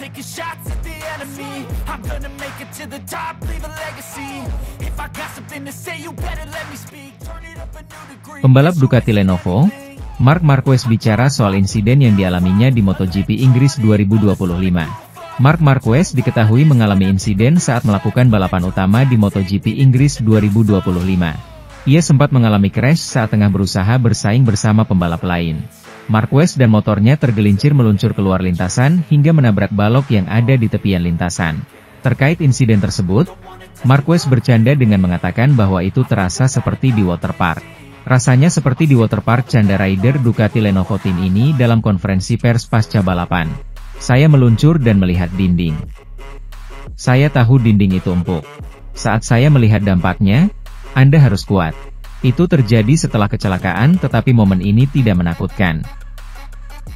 taking shots at the enemy. I'm gonna make it to the top, leave a legacy. If I got something to say, you better let me speak. Turn it up a new degree. Pembalap Ducati Lenovo, Marc Marquez bicara soal insiden yang dialaminya di MotoGP Inggris 2025. Marc Marquez diketahui mengalami insiden saat melakukan balapan utama di MotoGP Inggris 2025. Ia sempat mengalami crash saat tengah berusaha bersaing bersama pembalap lain. Marquez dan motornya tergelincir meluncur keluar lintasan hingga menabrak balok yang ada di tepian lintasan. Terkait insiden tersebut, Marquez bercanda dengan mengatakan bahwa itu terasa seperti di waterpark. Rasanya seperti di waterpark, canda rider Ducati Lenovo Team ini dalam konferensi pers pasca balapan. Saya meluncur dan melihat dinding. Saya tahu dinding itu empuk. Saat saya melihat dampaknya, Anda harus kuat. Itu terjadi setelah kecelakaan, tetapi momen ini tidak menakutkan.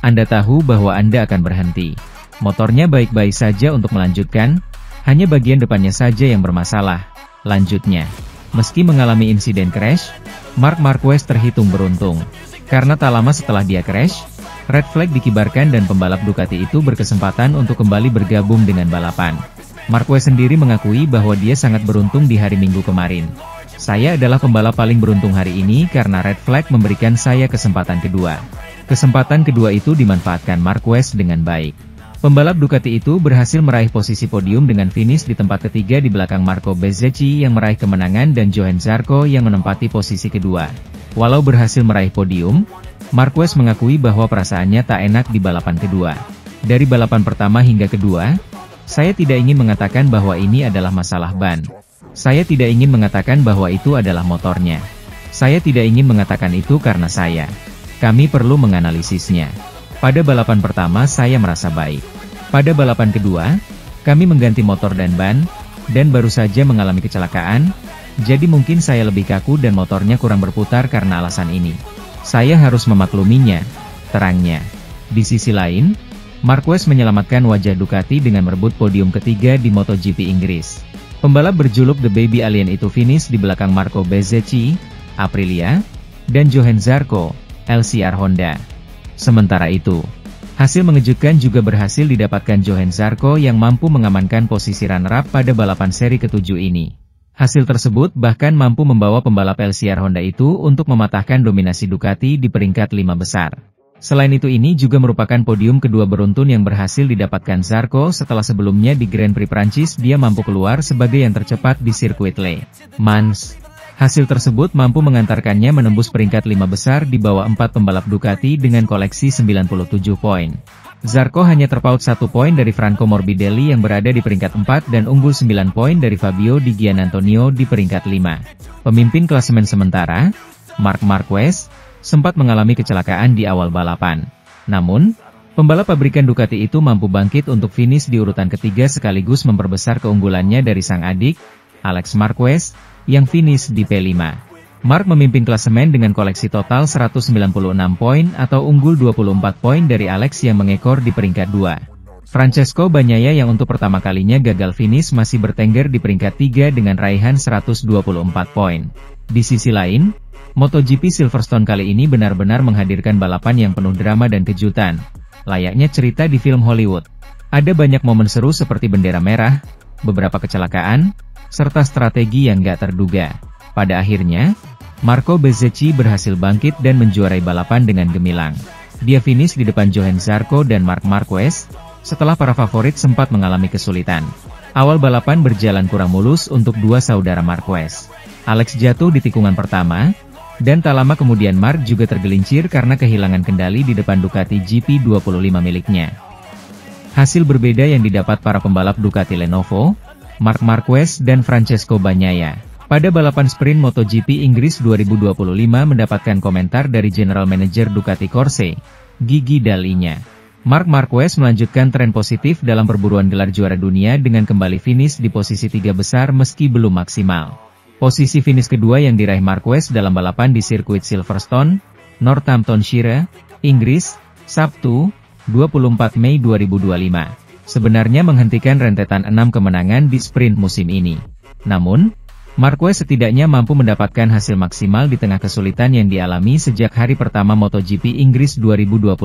Anda tahu bahwa Anda akan berhenti. Motornya baik-baik saja untuk melanjutkan, hanya bagian depannya saja yang bermasalah. Lanjutnya, meski mengalami insiden crash, Marc Marquez terhitung beruntung. Karena tak lama setelah dia crash, red flag dikibarkan dan pembalap Ducati itu berkesempatan untuk kembali bergabung dengan balapan. Marquez sendiri mengakui bahwa dia sangat beruntung di hari Minggu kemarin. Saya adalah pembalap paling beruntung hari ini karena red flag memberikan saya kesempatan kedua. Kesempatan kedua itu dimanfaatkan Marquez dengan baik. Pembalap Ducati itu berhasil meraih posisi podium dengan finish di tempat ketiga di belakang Marco Bezzecchi yang meraih kemenangan dan Johann Zarco yang menempati posisi kedua. Walau berhasil meraih podium, Marquez mengakui bahwa perasaannya tak enak di balapan kedua. Dari balapan pertama hingga kedua, saya tidak ingin mengatakan bahwa ini adalah masalah ban. Saya tidak ingin mengatakan bahwa itu adalah motornya. Saya tidak ingin mengatakan itu karena saya. Kami perlu menganalisisnya. Pada balapan pertama saya merasa baik. Pada balapan kedua, kami mengganti motor dan ban, dan baru saja mengalami kecelakaan, jadi mungkin saya lebih kaku dan motornya kurang berputar karena alasan ini. Saya harus memakluminya, terangnya. Di sisi lain, Marquez menyelamatkan wajah Ducati dengan merebut podium ketiga di MotoGP Inggris. Pembalap berjuluk The Baby Alien itu finish di belakang Marco Bezzecchi, Aprilia, dan Johann Zarco, LCR Honda. Sementara itu, hasil mengejutkan juga berhasil didapatkan Johann Zarco yang mampu mengamankan posisi runner-up pada balapan seri ke-7 ini. Hasil tersebut bahkan mampu membawa pembalap LCR Honda itu untuk mematahkan dominasi Ducati di peringkat 5 besar. Selain itu, ini juga merupakan podium kedua beruntun yang berhasil didapatkan Zarco setelah sebelumnya di Grand Prix Prancis dia mampu keluar sebagai yang tercepat di sirkuit Le Mans. Hasil tersebut mampu mengantarkannya menembus peringkat 5 besar di bawah 4 pembalap Ducati dengan koleksi 97 poin. Zarco hanya terpaut 1 poin dari Franco Morbidelli yang berada di peringkat 4 dan unggul 9 poin dari Fabio Di Giannantonio di peringkat 5. Pemimpin klasemen sementara, Marc Marquez, sempat mengalami kecelakaan di awal balapan. Namun, pembalap pabrikan Ducati itu mampu bangkit untuk finish di urutan ketiga sekaligus memperbesar keunggulannya dari sang adik, Alex Marquez, yang finish di P5. Marc memimpin klasemen dengan koleksi total 196 poin atau unggul 24 poin dari Alex yang mengekor di peringkat 2. Francesco Bagnaia yang untuk pertama kalinya gagal finish masih bertengger di peringkat 3 dengan raihan 124 poin. Di sisi lain, MotoGP Silverstone kali ini benar-benar menghadirkan balapan yang penuh drama dan kejutan. Layaknya cerita di film Hollywood. Ada banyak momen seru seperti bendera merah, beberapa kecelakaan, serta strategi yang gak terduga. Pada akhirnya, Marco Bezzecchi berhasil bangkit dan menjuarai balapan dengan gemilang. Dia finish di depan Johann Zarco dan Marc Marquez, setelah para favorit sempat mengalami kesulitan. Awal balapan berjalan kurang mulus untuk dua saudara Marquez. Alex jatuh di tikungan pertama, dan tak lama kemudian Marc juga tergelincir karena kehilangan kendali di depan Ducati GP25 miliknya. Hasil berbeda yang didapat para pembalap Ducati Lenovo, Marc Marquez dan Francesco Bagnaia. Pada balapan sprint MotoGP Inggris 2025 mendapatkan komentar dari General Manager Ducati Corse, Gigi Dall'Igna. Marc Marquez melanjutkan tren positif dalam perburuan gelar juara dunia dengan kembali finish di posisi 3 besar meski belum maksimal. Posisi finish kedua yang diraih Marquez dalam balapan di sirkuit Silverstone, Northamptonshire, Inggris, Sabtu, 24 Mei 2025. Sebenarnya menghentikan rentetan 6 kemenangan di sprint musim ini. Namun, Marquez setidaknya mampu mendapatkan hasil maksimal di tengah kesulitan yang dialami sejak hari pertama MotoGP Inggris 2025.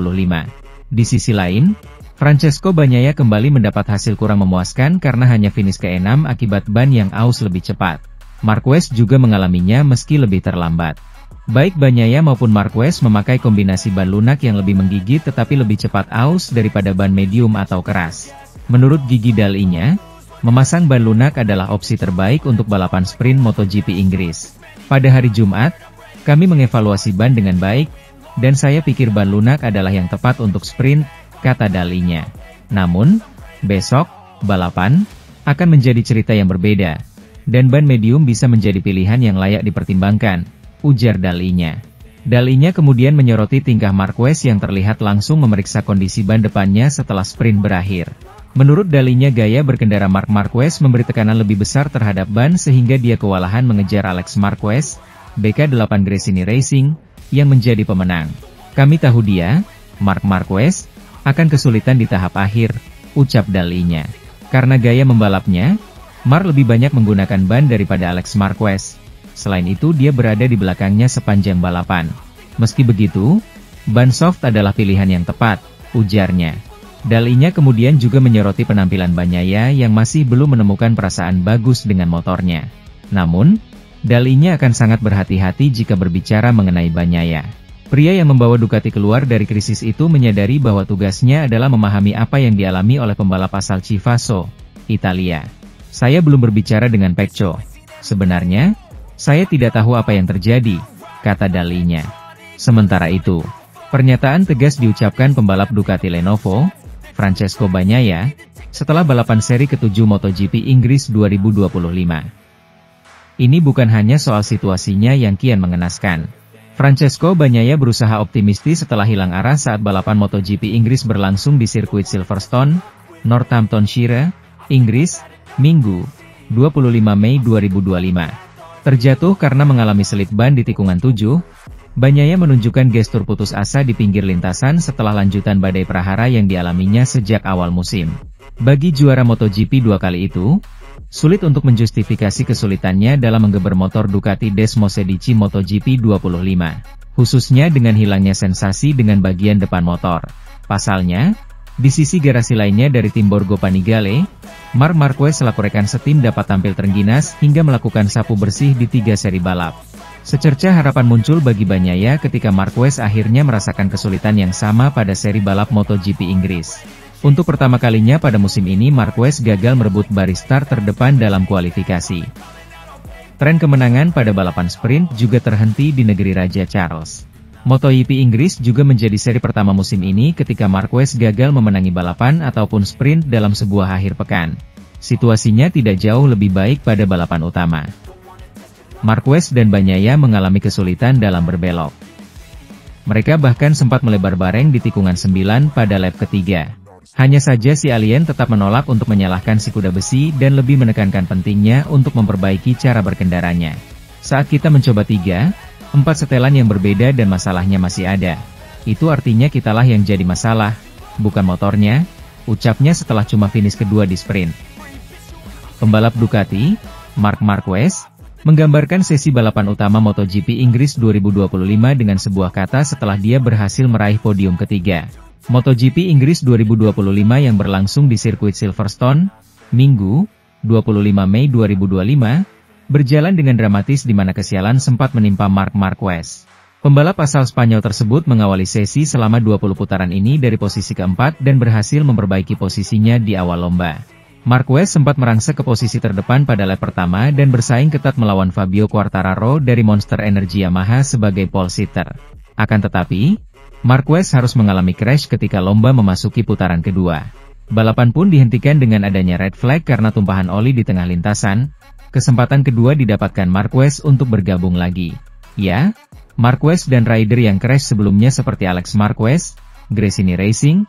Di sisi lain, Francesco Bagnaia kembali mendapat hasil kurang memuaskan karena hanya finish ke-6 akibat ban yang aus lebih cepat. Marquez juga mengalaminya meski lebih terlambat. Baik Bagnaia maupun Marquez memakai kombinasi ban lunak yang lebih menggigit tetapi lebih cepat aus daripada ban medium atau keras. Menurut Gigi Dall'Igna, memasang ban lunak adalah opsi terbaik untuk balapan sprint MotoGP Inggris. Pada hari Jumat, kami mengevaluasi ban dengan baik, dan saya pikir ban lunak adalah yang tepat untuk sprint, kata Dall'Igna. Namun, besok, balapan, akan menjadi cerita yang berbeda, dan ban medium bisa menjadi pilihan yang layak dipertimbangkan, ujar Dall'Igna. Dall'Igna kemudian menyoroti tingkah Marquez yang terlihat langsung memeriksa kondisi ban depannya setelah sprint berakhir. Menurut Dall'Igna, gaya berkendara Marc Marquez memberi tekanan lebih besar terhadap ban sehingga dia kewalahan mengejar Alex Marquez, BK8 Gresini Racing, yang menjadi pemenang. Kami tahu dia, Marc Marquez, akan kesulitan di tahap akhir, ucap Dall'Igna. Karena gaya membalapnya, Marc lebih banyak menggunakan ban daripada Alex Marquez. Selain itu dia berada di belakangnya sepanjang balapan. Meski begitu, ban soft adalah pilihan yang tepat, ujarnya. Dall'Igna kemudian juga menyoroti penampilan Bagnaia yang masih belum menemukan perasaan bagus dengan motornya. Namun, Dall'Igna akan sangat berhati-hati jika berbicara mengenai Bagnaia. Pria yang membawa Ducati keluar dari krisis itu menyadari bahwa tugasnya adalah memahami apa yang dialami oleh pembalap asal Chivasso, Italia. Saya belum berbicara dengan Pecco. Sebenarnya, saya tidak tahu apa yang terjadi, kata Dall'Igna. Sementara itu, pernyataan tegas diucapkan pembalap Ducati Lenovo, Francesco Bagnaia, setelah balapan seri ke-7 MotoGP Inggris 2025. Ini bukan hanya soal situasinya yang kian mengenaskan. Francesco Bagnaia berusaha optimistis setelah hilang arah saat balapan MotoGP Inggris berlangsung di sirkuit Silverstone, Northamptonshire, Inggris, Minggu, 25 Mei 2025. Terjatuh karena mengalami selip ban di tikungan 7, Bagnaia menunjukkan gestur putus asa di pinggir lintasan setelah lanjutan badai prahara yang dialaminya sejak awal musim. Bagi juara MotoGP 2 kali itu, sulit untuk menjustifikasi kesulitannya dalam menggeber motor Ducati Desmosedici MotoGP 25, khususnya dengan hilangnya sensasi dengan bagian depan motor. Pasalnya, di sisi garasi lainnya dari tim Borgo Panigale, Marc Marquez selaku rekan setim dapat tampil terengginas hingga melakukan sapu bersih di 3 seri balap. Secerca harapan muncul bagi Bagnaia ketika Marquez akhirnya merasakan kesulitan yang sama pada seri balap MotoGP Inggris. Untuk pertama kalinya pada musim ini Marquez gagal merebut baris start terdepan dalam kualifikasi. Tren kemenangan pada balapan sprint juga terhenti di negeri Raja Charles. MotoGP Inggris juga menjadi seri pertama musim ini ketika Marquez gagal memenangi balapan ataupun sprint dalam sebuah akhir pekan. Situasinya tidak jauh lebih baik pada balapan utama. Marquez dan Bagnaia mengalami kesulitan dalam berbelok. Mereka bahkan sempat melebar bareng di tikungan 9 pada lap ketiga. Hanya saja si alien tetap menolak untuk menyalahkan si kuda besi dan lebih menekankan pentingnya untuk memperbaiki cara berkendaranya. Saat kita mencoba 3, 4 setelan yang berbeda dan masalahnya masih ada. Itu artinya kitalah yang jadi masalah, bukan motornya, ucapnya setelah cuma finish kedua di sprint. Pembalap Ducati, Marc Marquez, menggambarkan sesi balapan utama MotoGP Inggris 2025 dengan sebuah kata setelah dia berhasil meraih podium ketiga. MotoGP Inggris 2025 yang berlangsung di sirkuit Silverstone, Minggu, 25 Mei 2025, berjalan dengan dramatis di mana kesialan sempat menimpa Marc Marquez. Pembalap asal Spanyol tersebut mengawali sesi selama 20 putaran ini dari posisi keempat dan berhasil memperbaiki posisinya di awal lomba. Marquez sempat merangsek ke posisi terdepan pada lap pertama dan bersaing ketat melawan Fabio Quartararo dari Monster Energy Yamaha sebagai pole sitter. Akan tetapi, Marquez harus mengalami crash ketika lomba memasuki putaran kedua. Balapan pun dihentikan dengan adanya red flag karena tumpahan oli di tengah lintasan. Kesempatan kedua didapatkan Marquez untuk bergabung lagi. Ya, Marquez dan rider yang crash sebelumnya seperti Alex Marquez, Gresini Racing,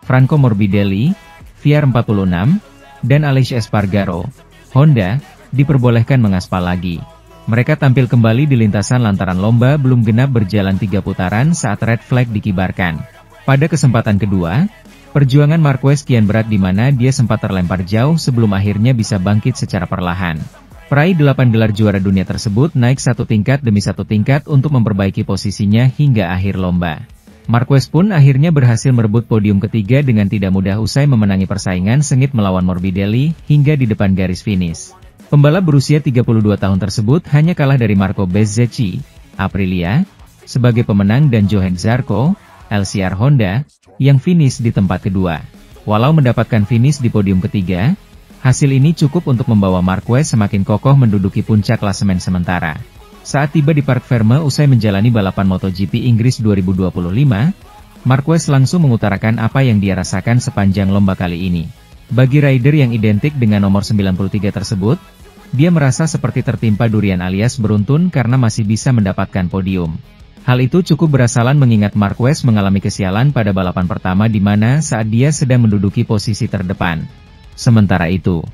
Franco Morbidelli, VR46, dan Aleix Espargaro, Honda, diperbolehkan mengaspal lagi. Mereka tampil kembali di lintasan lantaran lomba belum genap berjalan 3 putaran saat red flag dikibarkan. Pada kesempatan kedua, perjuangan Marquez kian berat di mana dia sempat terlempar jauh sebelum akhirnya bisa bangkit secara perlahan. Peraih 8 gelar juara dunia tersebut naik 1 tingkat demi 1 tingkat untuk memperbaiki posisinya hingga akhir lomba. Marquez pun akhirnya berhasil merebut podium ketiga dengan tidak mudah usai memenangi persaingan sengit melawan Morbidelli hingga di depan garis finish. Pembalap berusia 32 tahun tersebut hanya kalah dari Marco Bezzecchi, Aprilia, sebagai pemenang dan Jochen Zarco, LCR Honda, yang finish di tempat kedua. Walau mendapatkan finish di podium ketiga, hasil ini cukup untuk membawa Marquez semakin kokoh menduduki puncak klasemen sementara. Saat tiba di Parc Ferme usai menjalani balapan MotoGP Inggris 2025, Marquez langsung mengutarakan apa yang dia rasakan sepanjang lomba kali ini. Bagi rider yang identik dengan nomor 93 tersebut, dia merasa seperti tertimpa durian alias beruntun karena masih bisa mendapatkan podium. Hal itu cukup berasalan mengingat Marquez mengalami kesialan pada balapan pertama di mana saat dia sedang menduduki posisi terdepan. Sementara itu,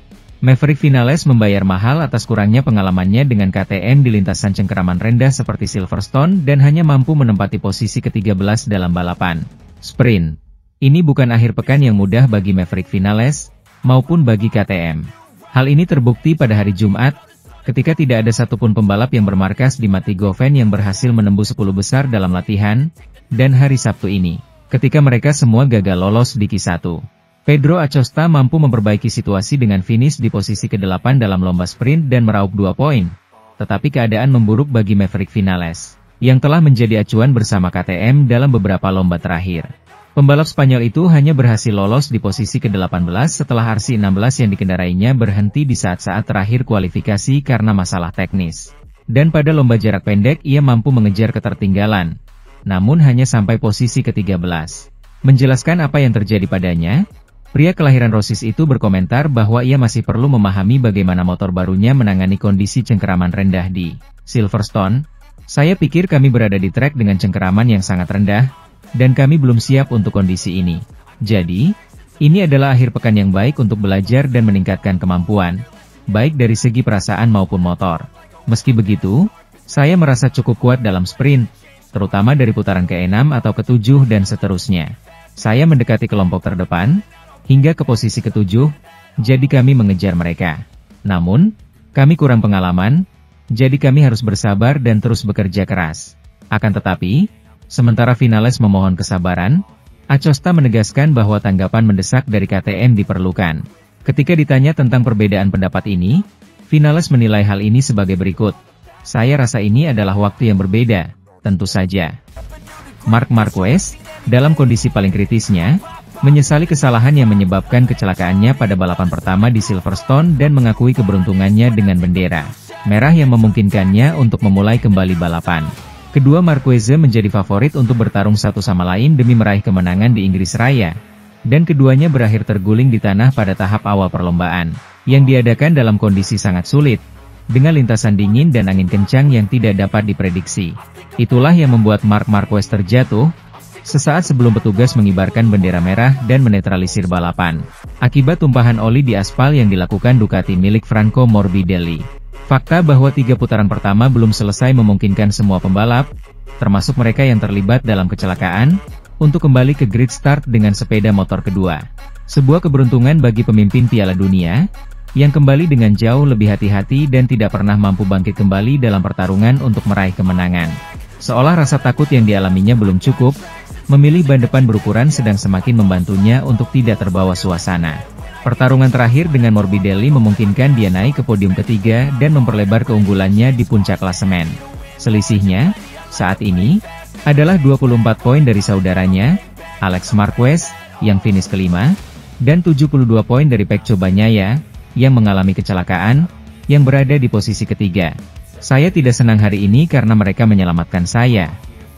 Maverick Vinales membayar mahal atas kurangnya pengalamannya dengan KTM di lintasan cengkeraman rendah seperti Silverstone dan hanya mampu menempati posisi ke-13 dalam balapan sprint. Ini bukan akhir pekan yang mudah bagi Maverick Vinales, maupun bagi KTM. Hal ini terbukti pada hari Jumat, ketika tidak ada satupun pembalap yang bermarkas di Mattighofen yang berhasil menembus 10 besar dalam latihan, dan hari Sabtu ini, ketika mereka semua gagal lolos di Q1. Pedro Acosta mampu memperbaiki situasi dengan finish di posisi ke-8 dalam lomba sprint dan meraup 2 poin. Tetapi keadaan memburuk bagi Maverick Vinales, yang telah menjadi acuan bersama KTM dalam beberapa lomba terakhir. Pembalap Spanyol itu hanya berhasil lolos di posisi ke-18 setelah RC16 yang dikendarainya berhenti di saat-saat terakhir kualifikasi karena masalah teknis. Dan pada lomba jarak pendek ia mampu mengejar ketertinggalan, namun hanya sampai posisi ke-13. Menjelaskan apa yang terjadi padanya, pria kelahiran Rosis itu berkomentar bahwa ia masih perlu memahami bagaimana motor barunya menangani kondisi cengkeraman rendah di Silverstone. Saya pikir kami berada di trek dengan cengkeraman yang sangat rendah, dan kami belum siap untuk kondisi ini. Jadi, ini adalah akhir pekan yang baik untuk belajar dan meningkatkan kemampuan, baik dari segi perasaan maupun motor. Meski begitu, saya merasa cukup kuat dalam sprint, terutama dari putaran ke-6 atau ke-7 dan seterusnya. Saya mendekati kelompok terdepan, hingga ke posisi ke-7, jadi kami mengejar mereka. Namun, kami kurang pengalaman, jadi kami harus bersabar dan terus bekerja keras. Akan tetapi, sementara Vinales memohon kesabaran, Acosta menegaskan bahwa tanggapan mendesak dari KTM diperlukan. Ketika ditanya tentang perbedaan pendapat ini, Vinales menilai hal ini sebagai berikut. Saya rasa ini adalah waktu yang berbeda, tentu saja. Marc Marquez, dalam kondisi paling kritisnya, menyesali kesalahan yang menyebabkan kecelakaannya pada balapan pertama di Silverstone dan mengakui keberuntungannya dengan bendera merah yang memungkinkannya untuk memulai kembali balapan. Kedua Marquez menjadi favorit untuk bertarung satu sama lain demi meraih kemenangan di Inggris Raya, dan keduanya berakhir terguling di tanah pada tahap awal perlombaan, yang diadakan dalam kondisi sangat sulit, dengan lintasan dingin dan angin kencang yang tidak dapat diprediksi. Itulah yang membuat Marc Marquez terjatuh sesaat sebelum petugas mengibarkan bendera merah dan menetralisir balapan, akibat tumpahan oli di aspal yang dilakukan Ducati milik Franco Morbidelli. Fakta bahwa 3 putaran pertama belum selesai memungkinkan semua pembalap, termasuk mereka yang terlibat dalam kecelakaan, untuk kembali ke grid start dengan sepeda motor kedua. Sebuah keberuntungan bagi pemimpin Piala Dunia, yang kembali dengan jauh lebih hati-hati dan tidak pernah mampu bangkit kembali dalam pertarungan untuk meraih kemenangan. Seolah rasa takut yang dialaminya belum cukup, memilih ban depan berukuran sedang semakin membantunya untuk tidak terbawa suasana. Pertarungan terakhir dengan Morbidelli memungkinkan dia naik ke podium ketiga dan memperlebar keunggulannya di puncak klasemen. Selisihnya, saat ini, adalah 24 poin dari saudaranya, Alex Marquez, yang finish kelima, dan 72 poin dari Pecco Bagnaia, yang mengalami kecelakaan, yang berada di posisi ketiga. Saya tidak senang hari ini karena mereka menyelamatkan saya,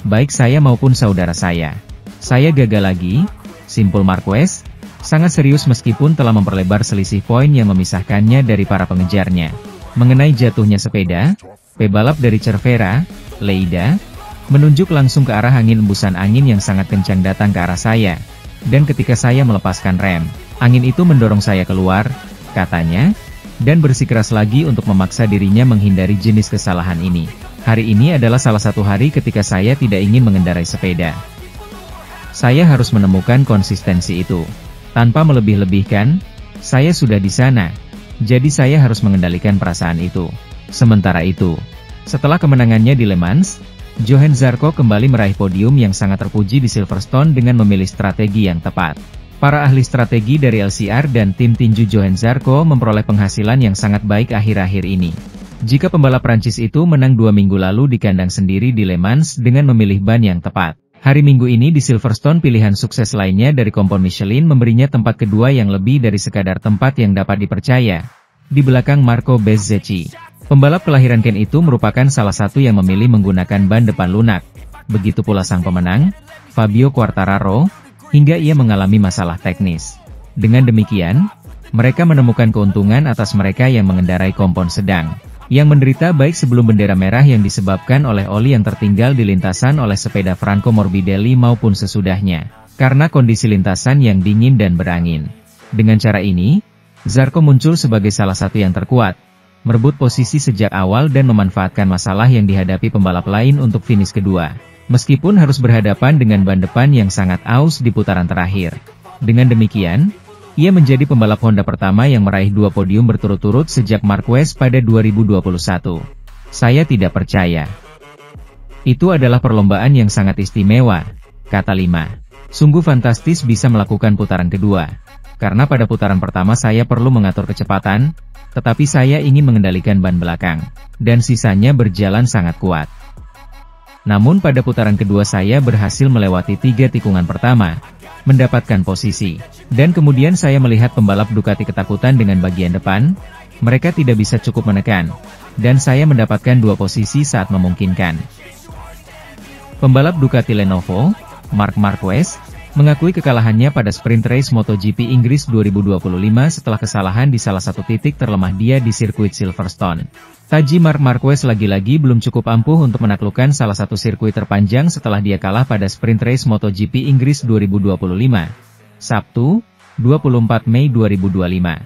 baik saya maupun saudara saya. Saya gagal lagi, simpul Marquez, sangat serius meskipun telah memperlebar selisih poin yang memisahkannya dari para pengejarnya. Mengenai jatuhnya sepeda, pebalap dari Cervera, Lleida, menunjuk langsung ke arah angin embusan angin yang sangat kencang datang ke arah saya. Dan ketika saya melepaskan rem, angin itu mendorong saya keluar, katanya, dan bersikeras lagi untuk memaksa dirinya menghindari jenis kesalahan ini. Hari ini adalah salah satu hari ketika saya tidak ingin mengendarai sepeda. Saya harus menemukan konsistensi itu. Tanpa melebih-lebihkan, saya sudah di sana. Jadi saya harus mengendalikan perasaan itu. Sementara itu, setelah kemenangannya di Le Mans, Johann Zarco kembali meraih podium yang sangat terpuji di Silverstone dengan memilih strategi yang tepat. Para ahli strategi dari LCR dan tim tinju Johann Zarco memperoleh penghasilan yang sangat baik akhir-akhir ini. Jika pembalap Prancis itu menang 2 minggu lalu di kandang sendiri di Le Mans dengan memilih ban yang tepat, hari Minggu ini di Silverstone pilihan sukses lainnya dari kompon Michelin memberinya tempat kedua yang lebih dari sekadar tempat yang dapat dipercaya, di belakang Marco Bezzecchi. Pembalap kelahiran Ken itu merupakan salah satu yang memilih menggunakan ban depan lunak. Begitu pula sang pemenang, Fabio Quartararo, hingga ia mengalami masalah teknis. Dengan demikian, mereka menemukan keuntungan atas mereka yang mengendarai kompon sedang, yang menderita baik sebelum bendera merah yang disebabkan oleh oli yang tertinggal di lintasan oleh sepeda Franco Morbidelli maupun sesudahnya, karena kondisi lintasan yang dingin dan berangin. Dengan cara ini, Zarco muncul sebagai salah satu yang terkuat, merebut posisi sejak awal dan memanfaatkan masalah yang dihadapi pembalap lain untuk finish kedua, meskipun harus berhadapan dengan ban depan yang sangat aus di putaran terakhir. Dengan demikian, ia menjadi pembalap Honda pertama yang meraih 2 podium berturut-turut sejak Marquez pada 2021. Saya tidak percaya. Itu adalah perlombaan yang sangat istimewa, kata Lima. Sungguh fantastis bisa melakukan putaran kedua. Karena pada putaran pertama saya perlu mengatur kecepatan, tetapi saya ingin mengendalikan ban belakang, dan sisanya berjalan sangat kuat. Namun pada putaran kedua saya berhasil melewati 3 tikungan pertama, mendapatkan posisi, dan kemudian saya melihat pembalap Ducati ketakutan dengan bagian depan, mereka tidak bisa cukup menekan, dan saya mendapatkan 2 posisi saat memungkinkan. Pembalap Ducati Lenovo, Marc Marquez, mengakui kekalahannya pada sprint race MotoGP Inggris 2025 setelah kesalahan di salah satu titik terlemah dia di sirkuit Silverstone. Taji Marc Marquez lagi-lagi belum cukup ampuh untuk menaklukkan salah satu sirkuit terpanjang setelah dia kalah pada sprint race MotoGP Inggris 2025. Sabtu, 24 Mei 2025.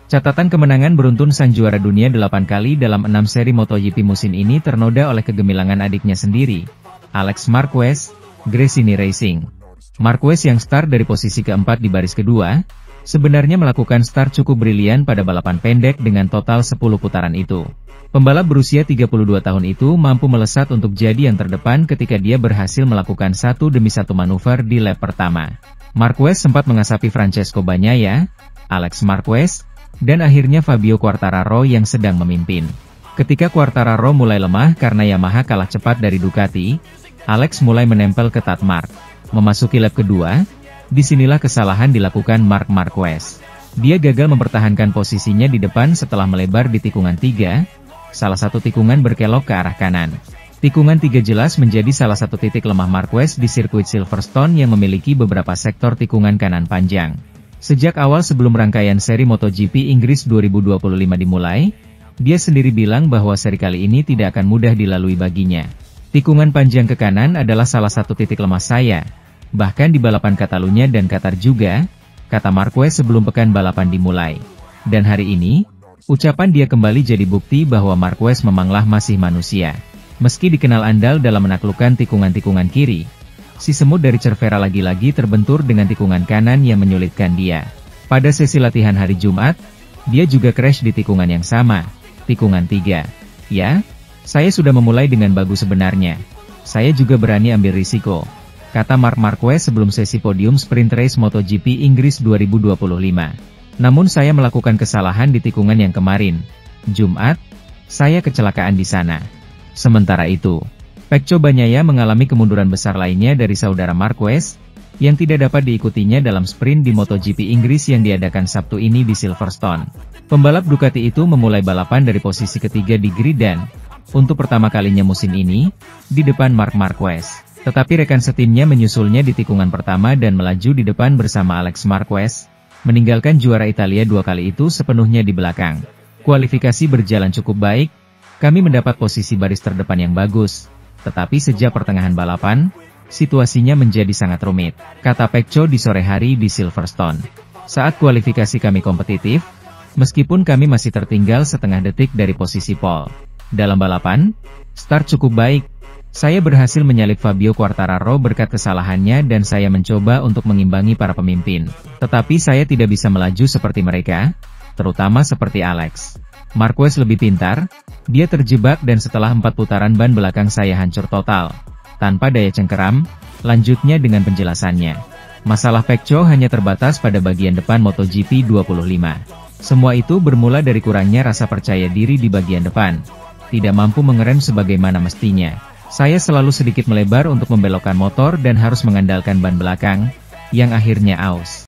Catatan kemenangan beruntun sang juara dunia 8 kali dalam 6 seri MotoGP musim ini ternoda oleh kegemilangan adiknya sendiri, Alex Marquez, Gresini Racing. Marquez yang start dari posisi keempat di baris kedua, sebenarnya melakukan start cukup brilian pada balapan pendek dengan total 10 putaran itu. Pembalap berusia 32 tahun itu mampu melesat untuk jadi yang terdepan ketika dia berhasil melakukan satu demi satu manuver di lap pertama. Marquez sempat mengasapi Francesco Bagnaia, Alex Marquez, dan akhirnya Fabio Quartararo yang sedang memimpin. Ketika Quartararo mulai lemah karena Yamaha kalah cepat dari Ducati, Alex mulai menempel ketat Marc. Memasuki lap kedua, disinilah kesalahan dilakukan Marc Marquez. Dia gagal mempertahankan posisinya di depan setelah melebar di tikungan 3, salah satu tikungan berkelok ke arah kanan. Tikungan 3 jelas menjadi salah satu titik lemah Marquez di sirkuit Silverstone yang memiliki beberapa sektor tikungan kanan panjang. Sejak awal sebelum rangkaian seri MotoGP Inggris 2025 dimulai, dia sendiri bilang bahwa seri kali ini tidak akan mudah dilalui baginya. Tikungan panjang ke kanan adalah salah satu titik lemah saya. Bahkan di balapan Catalunya dan Qatar juga, kata Marquez sebelum pekan balapan dimulai. Dan hari ini, ucapan dia kembali jadi bukti bahwa Marquez memanglah masih manusia. Meski dikenal andal dalam menaklukkan tikungan-tikungan kiri, si semut dari Cervera lagi-lagi terbentur dengan tikungan kanan yang menyulitkan dia. Pada sesi latihan hari Jumat, dia juga crash di tikungan yang sama, tikungan 3. Ya, saya sudah memulai dengan bagus sebenarnya. Saya juga berani ambil risiko, kata Marc Marquez sebelum sesi podium sprint race MotoGP Inggris 2025. Namun saya melakukan kesalahan di tikungan yang kemarin, Jumat, saya kecelakaan di sana. Sementara itu, Pecco Bagnaia mengalami kemunduran besar lainnya dari saudara Marquez, yang tidak dapat diikutinya dalam sprint di MotoGP Inggris yang diadakan Sabtu ini di Silverstone. Pembalap Ducati itu memulai balapan dari posisi ketiga di grid dan, untuk pertama kalinya musim ini, di depan Marc Marquez. Tetapi rekan setimnya menyusulnya di tikungan pertama dan melaju di depan bersama Alex Marquez, meninggalkan juara Italia 2 kali itu sepenuhnya di belakang. Kualifikasi berjalan cukup baik, kami mendapat posisi baris terdepan yang bagus, tetapi sejak pertengahan balapan, situasinya menjadi sangat rumit, kata Pecco di sore hari di Silverstone. Saat kualifikasi kami kompetitif, meskipun kami masih tertinggal setengah detik dari posisi pole. Dalam balapan, start cukup baik. Saya berhasil menyalip Fabio Quartararo berkat kesalahannya dan saya mencoba untuk mengimbangi para pemimpin. Tetapi saya tidak bisa melaju seperti mereka, terutama seperti Alex. Marquez lebih pintar, dia terjebak dan setelah 4 putaran ban belakang saya hancur total. Tanpa daya cengkeram, lanjutnya dengan penjelasannya. Masalah Pecco hanya terbatas pada bagian depan MotoGP 25. Semua itu bermula dari kurangnya rasa percaya diri di bagian depan. Tidak mampu mengerem sebagaimana mestinya. Saya selalu sedikit melebar untuk membelokkan motor dan harus mengandalkan ban belakang, yang akhirnya aus.